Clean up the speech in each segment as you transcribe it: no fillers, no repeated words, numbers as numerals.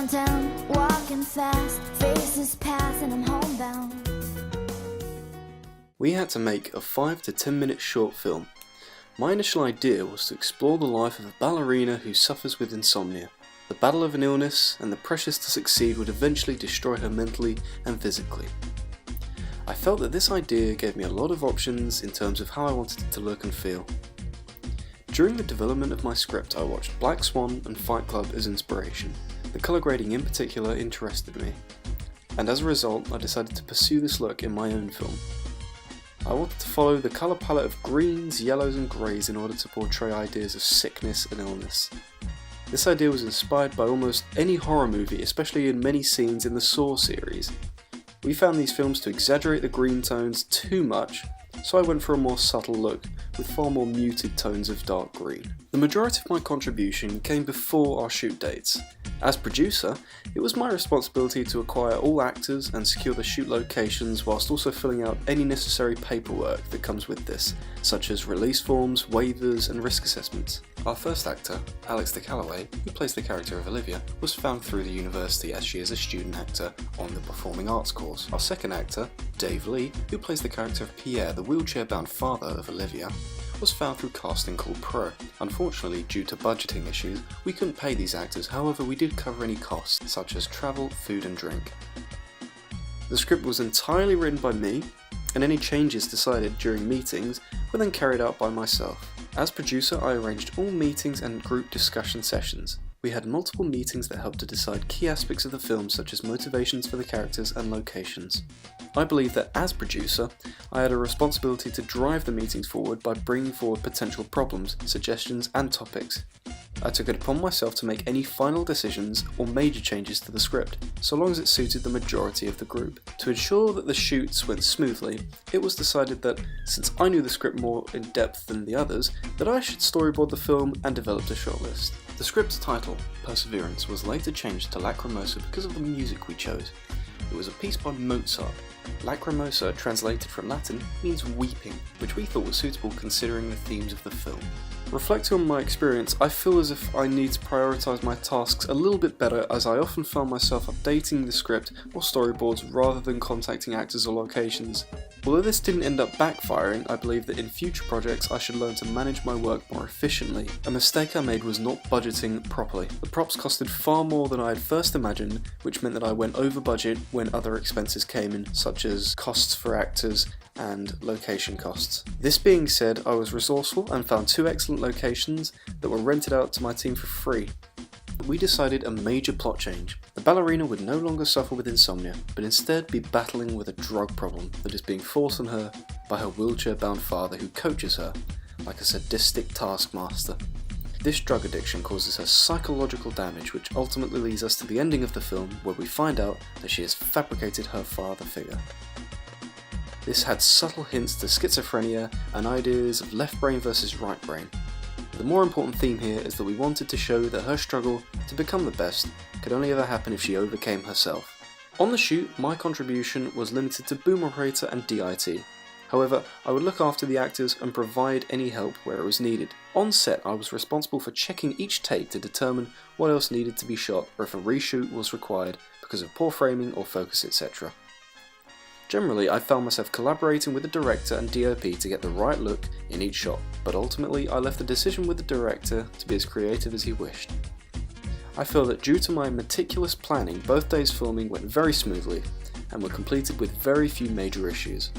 downtown, walking fast, faces pass and I'm homebound. We had to make a 5 to 10 minute short film. My initial idea was to explore the life of a ballerina who suffers with insomnia. The battle of an illness and the pressures to succeed would eventually destroy her mentally and physically. I felt that this idea gave me a lot of options in terms of how I wanted it to look and feel. During the development of my script, I watched Black Swan and Fight Club as inspiration. The colour grading in particular interested me, and as a result I decided to pursue this look in my own film. I wanted to follow the colour palette of greens, yellows and greys in order to portray ideas of sickness and illness. This idea was inspired by almost any horror movie, especially in many scenes in the Saw series. We found these films to exaggerate the green tones too much, so I went for a more subtle look with far more muted tones of dark green. The majority of my contribution came before our shoot dates. As producer, it was my responsibility to acquire all actors and secure the shoot locations whilst also filling out any necessary paperwork that comes with this, such as release forms, waivers and risk assessments. Our first actor, Alex de Calloway, who plays the character of Olivia, was found through the university as she is a student actor on the Performing Arts course. Our second actor, Dave Lee, who plays the character of Pierre, the wheelchair-bound father of Olivia, was found through Casting Call Pro. Unfortunately, due to budgeting issues, we couldn't pay these actors, however we did cover any costs, such as travel, food and drink. The script was entirely written by me, and any changes decided during meetings were then carried out by myself. As producer, I arranged all meetings and group discussion sessions. We had multiple meetings that helped to decide key aspects of the film, such as motivations for the characters and locations. I believe that as producer, I had a responsibility to drive the meetings forward by bringing forward potential problems, suggestions and topics. I took it upon myself to make any final decisions or major changes to the script, so long as it suited the majority of the group. To ensure that the shoots went smoothly, it was decided that, since I knew the script more in depth than the others, that I should storyboard the film and develop a shortlist. The script's title, Perseverance, was later changed to Lacrimosa because of the music we chose. It was a piece by Mozart. Lacrimosa, translated from Latin, means weeping, which we thought was suitable considering the themes of the film. Reflecting on my experience, I feel as if I need to prioritise my tasks a little bit better, as I often found myself updating the script or storyboards rather than contacting actors or locations. Although this didn't end up backfiring, I believe that in future projects I should learn to manage my work more efficiently. A mistake I made was not budgeting properly. The props costed far more than I had first imagined, which meant that I went over budget when other expenses came in, such as costs for actors and location costs. This being said, I was resourceful and found 2 excellent locations that were rented out to my team for free. We decided a major plot change. The ballerina would no longer suffer with insomnia, but instead be battling with a drug problem that is being forced on her by her wheelchair-bound father, who coaches her like a sadistic taskmaster. This drug addiction causes her psychological damage, which ultimately leads us to the ending of the film, where we find out that she has fabricated her father figure. This had subtle hints to schizophrenia and ideas of left brain versus right brain. The more important theme here is that we wanted to show that her struggle to become the best could only ever happen if she overcame herself. On the shoot, my contribution was limited to boom operator and DIT. However, I would look after the actors and provide any help where it was needed. On set, I was responsible for checking each take to determine what else needed to be shot or if a reshoot was required because of poor framing or focus, etc. Generally, I found myself collaborating with the director and DOP to get the right look in each shot, but ultimately I left the decision with the director to be as creative as he wished. I feel that due to my meticulous planning, both days filming went very smoothly and were completed with very few major issues.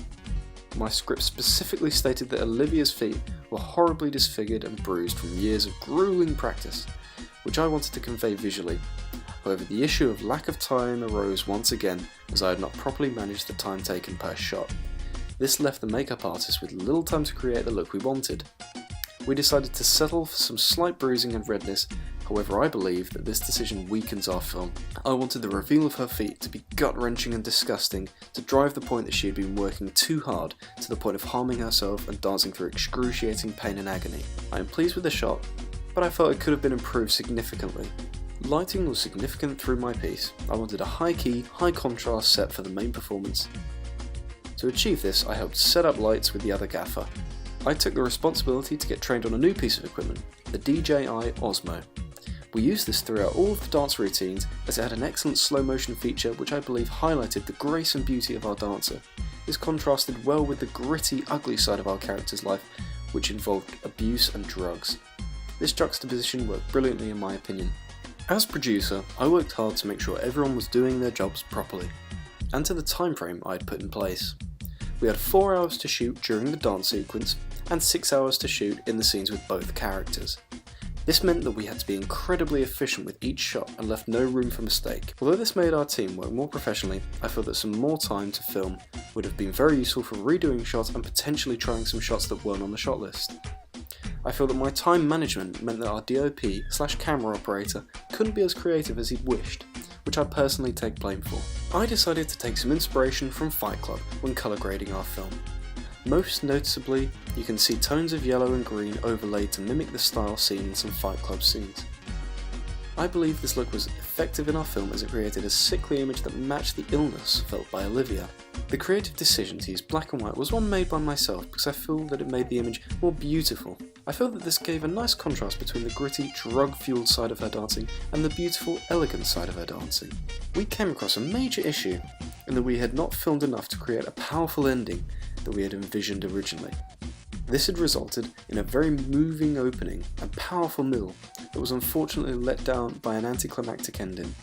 My script specifically stated that Olivia's feet were horribly disfigured and bruised from years of grueling practice, which I wanted to convey visually. However, the issue of lack of time arose once again, as I had not properly managed the time taken per shot. This left the makeup artist with little time to create the look we wanted. We decided to settle for some slight bruising and redness, however I believe that this decision weakens our film. I wanted the reveal of her feet to be gut-wrenching and disgusting, to drive the point that she had been working too hard to the point of harming herself and dancing through excruciating pain and agony. I am pleased with the shot, but I felt it could have been improved significantly. Lighting was significant through my piece. I wanted a high-key, high-contrast set for the main performance. To achieve this, I helped set up lights with the other gaffer. I took the responsibility to get trained on a new piece of equipment, the DJI Osmo. We used this throughout all of the dance routines as it had an excellent slow motion feature which I believe highlighted the grace and beauty of our dancer. This contrasted well with the gritty, ugly side of our character's life, which involved abuse and drugs. This juxtaposition worked brilliantly in my opinion. As producer, I worked hard to make sure everyone was doing their jobs properly, and to the time frame I had put in place. We had 4 hours to shoot during the dance sequence, and 6 hours to shoot in the scenes with both characters. This meant that we had to be incredibly efficient with each shot and left no room for mistake. Although this made our team work more professionally, I feel that some more time to film would have been very useful for redoing shots and potentially trying some shots that weren't on the shot list. I feel that my time management meant that our DOP/camera operator couldn't be as creative as he'd wished, which I personally take blame for. I decided to take some inspiration from Fight Club when colour grading our film. Most noticeably, you can see tones of yellow and green overlaid to mimic the style seen in some Fight Club scenes. I believe this look was effective in our film as it created a sickly image that matched the illness felt by Olivia. The creative decision to use black and white was one made by myself because I feel that it made the image more beautiful. I feel that this gave a nice contrast between the gritty, drug-fueled side of her dancing and the beautiful, elegant side of her dancing. We came across a major issue in that we had not filmed enough to create a powerful ending that we had envisioned originally. This had resulted in a very moving opening and powerful middle that was unfortunately let down by an anticlimactic ending.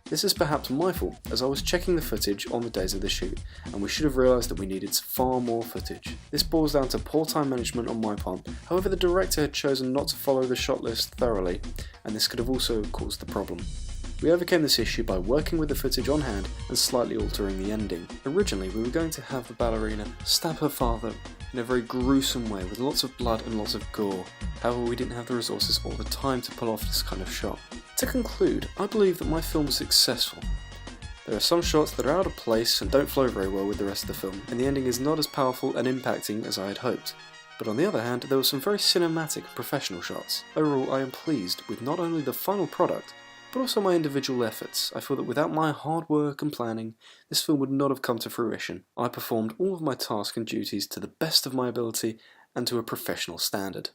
This is perhaps my fault, as I was checking the footage on the days of the shoot, and we should have realised that we needed far more footage. This boils down to poor time management on my part. However, the director had chosen not to follow the shot list thoroughly, and this could have also caused the problem. We overcame this issue by working with the footage on hand and slightly altering the ending. Originally, we were going to have the ballerina stab her father in a very gruesome way with lots of blood and lots of gore. However, we didn't have the resources or the time to pull off this kind of shot. To conclude, I believe that my film was successful. There are some shots that are out of place and don't flow very well with the rest of the film, and the ending is not as powerful and impacting as I had hoped. But on the other hand, there were some very cinematic and professional shots. Overall, I am pleased with not only the final product, but also my individual efforts. I feel that without my hard work and planning, this film would not have come to fruition. I performed all of my tasks and duties to the best of my ability and to a professional standard.